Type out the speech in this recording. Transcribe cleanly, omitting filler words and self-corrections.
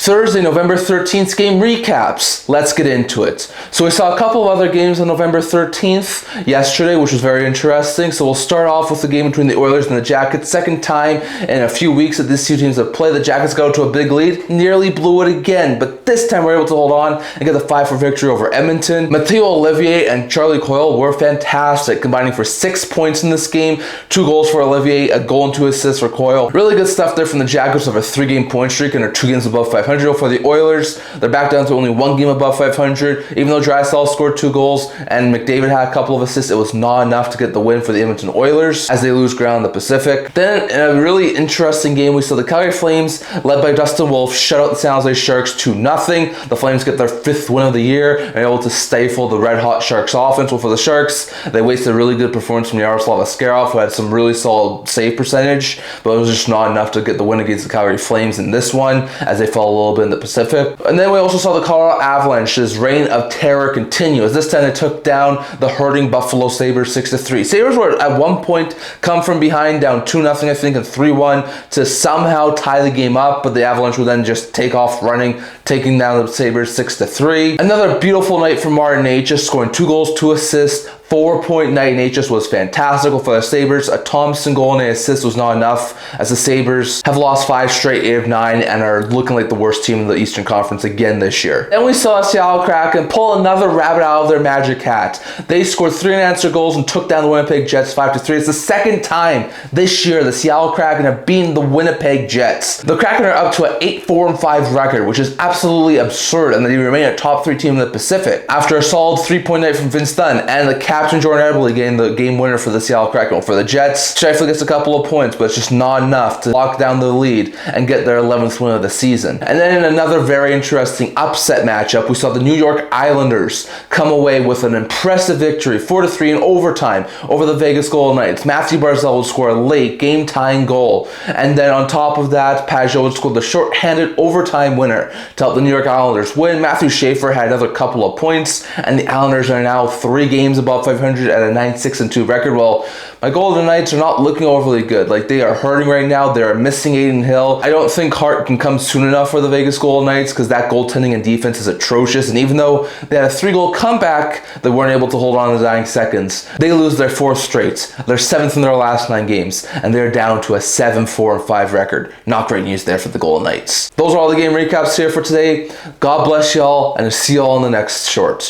Thursday, November 13th game recaps. Let's get into it. So we saw a couple of other games on November 13th yesterday, which was very interesting. So we'll start off with the game between the Oilers and the Jackets. Second time in a few weeks that these two teams have played. The Jackets got to a big lead, nearly blew it again, but this time we're able to hold on and get the 5-4 victory over Edmonton. Matteo Olivier and Charlie Coyle were fantastic, combining for 6 points in this game. 2 goals for Olivier, a goal and 2 assists for Coyle. Really good stuff there from the Jackets of a 3-game point streak and are 2 games above 500. For the Oilers, they're back down to only 1 game above 500. Even though Draisaitl scored 2 goals and McDavid had a couple of assists, it was not enough to get the win for the Edmonton Oilers as they lose ground in the Pacific. Then, in a really interesting game, we saw the Calgary Flames, led by Dustin Wolf, shut out the San Jose Sharks 2-0. The Flames get their 5th win of the year and are able to stifle the red-hot Sharks offense. Well, for the Sharks, they wasted a really good performance from Yaroslav Askarov, who had some really solid save percentage, but it was just not enough to get the win against the Calgary Flames in this one, as they fell a little bit in the Pacific. And then we also saw the Colorado Avalanche's reign of terror continue, as this time they took down the hurting Buffalo Sabres 6-3. Sabres were at one point come from behind, down 2-0 I think, and 3-1 to somehow tie the game up, but the Avalanche would then just take off running, taking down the Sabres 6-3. Another beautiful night for Martin Necas, scoring 2 goals, 2 assists. 4-point night Necas was fantastical for the Sabres. A Thompson goal and an assist was not enough, as the Sabres have lost 5 straight 8 of 9 and are looking like the worst team in the Eastern Conference again this year. Then we saw Seattle Kraken pull another rabbit out of their magic hat. They scored 3 unanswered goals and took down the Winnipeg Jets 5-3. It's the second time this year the Seattle Kraken have beaten the Winnipeg Jets. The Kraken are up to an 8-4-5 record, which is absolutely absurd, and they remain a top 3 team in the Pacific. After a solid 3-point night from Vince Dunn and the Captain Jordan Eberle getting the game winner for the Seattle Kraken. For the Jets, Scheifele gets a couple of points, but it's just not enough to lock down the lead and get their 11th win of the season. And then in another very interesting upset matchup, we saw the New York Islanders come away with an impressive victory, 4-3 in overtime over the Vegas Golden Knights. Matthew Barzal would score a late game-tying goal, and then on top of that, Pajot would score the short-handed overtime winner to help the New York Islanders win. Matthew Schaefer had another couple of points, and the Islanders are now 3 games above 500 at a 9-6-2 record. Well, my Golden Knights are not looking overly good. Like, they are hurting right now. They're missing Aiden Hill. I don't think Hart can come soon enough for the Vegas Golden Knights, because that goaltending and defense is atrocious. And even though they had a 3-goal comeback, they weren't able to hold on in the dying seconds. They lose their 4th straight. They're 7th in their last 9 games, and they're down to a 7-4-5 record. Not great news there for the Golden Knights. Those are all the game recaps here for today. God bless y'all, and I'll see y'all in the next short.